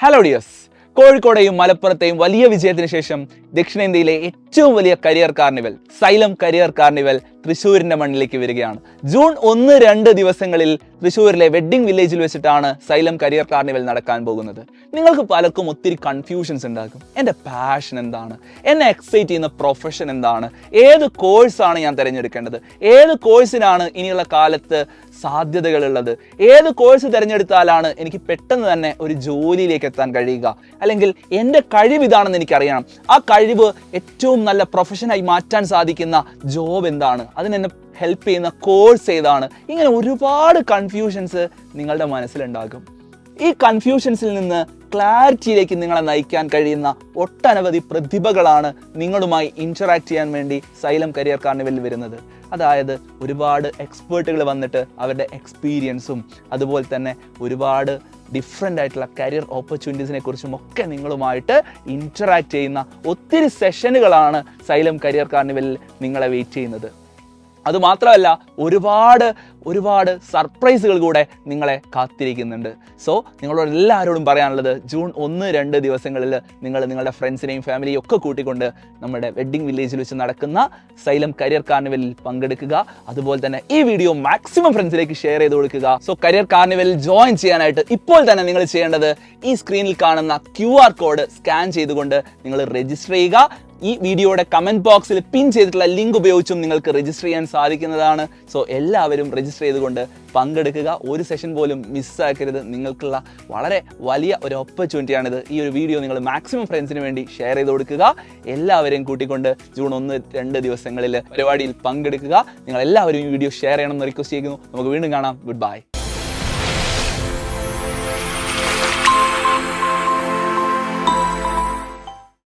Hello dears, കോഴിക്കോടെയും മലപ്പുറത്തെയും വലിയ വിജയത്തിന് ശേഷം ദക്ഷിണേന്ത്യയിലെ ഏറ്റവും വലിയ career carnival Xylem career carnival തൃശ്ശൂരിന്റെ മണ്ണിലേക്ക് വരികയാണ്. ജൂൺ 1-2 ദിവസങ്ങളിൽ തൃശ്ശൂരിലെ വെഡ്ഡിംഗ് വില്ലേജിൽ വെച്ചിട്ടാണ് സൈലം കരിയർ കാർണിവൽ നടക്കാൻ പോകുന്നത്. നിങ്ങൾക്ക് പലർക്കും ഒത്തിരി കൺഫ്യൂഷൻസ് ഉണ്ടാകും. എൻ്റെ പാഷൻ എന്താണ്, എന്നെ എക്സൈറ്റ് ചെയ്യുന്ന പ്രൊഫഷൻ എന്താണ്, ഏത് കോഴ്സാണ് ഞാൻ തിരഞ്ഞെടുക്കേണ്ടത്, ഏത് കോഴ്സിനാണ് ഇനിയുള്ള കാലത്ത് സാധ്യതകളുള്ളത്, ഏത് കോഴ്സ് തിരഞ്ഞെടുത്താലാണ് എനിക്ക് പെട്ടെന്ന് തന്നെ ഒരു ജോലിയിലേക്ക് എത്താൻ കഴിയുക, അല്ലെങ്കിൽ എൻ്റെ കഴിവ് ഇതാണെന്ന് എനിക്കറിയണം, ആ കഴിവ് ഏറ്റവും നല്ല പ്രൊഫഷനായി മാറ്റാൻ സാധിക്കുന്ന ജോബ് എന്താണ്, അതിനെന്നെ ഹെൽപ്പ് ചെയ്യുന്ന കോഴ്സ് ഏതാണ്, ഇങ്ങനെ ഒരുപാട് കൺഫ്യൂഷൻസ് നിങ്ങളുടെ മനസ്സിലുണ്ടാകും. ഈ കൺഫ്യൂഷൻസിൽ നിന്ന് ക്ലാരിറ്റിയിലേക്ക് നിങ്ങളെ നയിക്കാൻ കഴിയുന്ന ഒട്ടനവധി പ്രതിഭകളാണ് നിങ്ങളുമായി ഇൻറ്ററാക്ട് ചെയ്യാൻ വേണ്ടി സൈലം കരിയർ കാർണിവലിൽ വരുന്നത്. അതായത് ഒരുപാട് എക്സ്പേർട്ടുകൾ വന്നിട്ട് അവരുടെ എക്സ്പീരിയൻസും അതുപോലെ തന്നെ ഒരുപാട് ഡിഫറെൻ്റ് ആയിട്ടുള്ള കരിയർ ഓപ്പർച്യൂണിറ്റീസിനെ കുറിച്ചും ഒക്കെ നിങ്ങളുമായിട്ട് ഇൻറ്ററാക്ട് ചെയ്യുന്ന ഒത്തിരി സെഷനുകളാണ് സൈലം കരിയർ കാർണിവലിൽ നിങ്ങളെ വെയിറ്റ് ചെയ്യുന്നത്. അതുമാത്രമല്ല ഒരുപാട് സർപ്രൈസുകൾ കൂടെ നിങ്ങളെ കാത്തിരിക്കുന്നുണ്ട്. സോ നിങ്ങളോട് എല്ലാവരോടും പറയാനുള്ളത്, ജൂൺ 1-2 ദിവസങ്ങളിൽ നിങ്ങൾ നിങ്ങളുടെ ഫ്രണ്ട്സിനെയും ഫാമിലിയും ഒക്കെ കൂട്ടിക്കൊണ്ട് നമ്മുടെ വെഡ്ഡിംഗ് വില്ലേജിൽ വെച്ച് നടക്കുന്ന സൈലം കരിയർ കാർണിവലിൽ പങ്കെടുക്കുക. അതുപോലെ തന്നെ ഈ വീഡിയോ മാക്സിമം ഫ്രണ്ട്സിലേക്ക് ഷെയർ ചെയ്ത് കൊടുക്കുക. സോ കരിയർ കാർണിവലിൽ ജോയിൻ ചെയ്യാനായിട്ട് ഇപ്പോൾ തന്നെ നിങ്ങൾ ചെയ്യേണ്ടത് ഈ സ്ക്രീനിൽ കാണുന്ന QR കോഡ് സ്കാൻ ചെയ്തുകൊണ്ട് നിങ്ങൾ രജിസ്റ്റർ ചെയ്യുക. ഈ വീഡിയോയുടെ കമന്റ് ബോക്സിൽ പിൻ ചെയ്തിട്ടുള്ള ലിങ്ക് ഉപയോഗിച്ചും നിങ്ങൾക്ക് രജിസ്റ്റർ ചെയ്യാൻ സാധിക്കുന്നതാണ്. സോ എല്ലാവരും രജിസ്റ്റർ ചെയ്തുകൊണ്ട് പങ്കെടുക്കുക. ഒരു സെഷൻ പോലും മിസ്സാക്കരുത്. നിങ്ങൾക്കുള്ള വളരെ വലിയ ഒരു ഓപ്പർച്യൂണിറ്റിയാണിത്. ഈ ഒരു വീഡിയോ നിങ്ങൾ മാക്സിമം ഫ്രണ്ട്സിന് വേണ്ടി ഷെയർ ചെയ്ത് കൊടുക്കുക. എല്ലാവരെയും കൂട്ടിക്കൊണ്ട് ജൂൺ 1-2 ദിവസങ്ങളിൽ പരിപാടിയിൽ പങ്കെടുക്കുക. നിങ്ങൾ എല്ലാവരും ഈ വീഡിയോ ഷെയർ ചെയ്യണമെന്ന് റിക്വസ്റ്റ് ചെയ്യുന്നു. നമുക്ക് വീണ്ടും കാണാം. Good bye.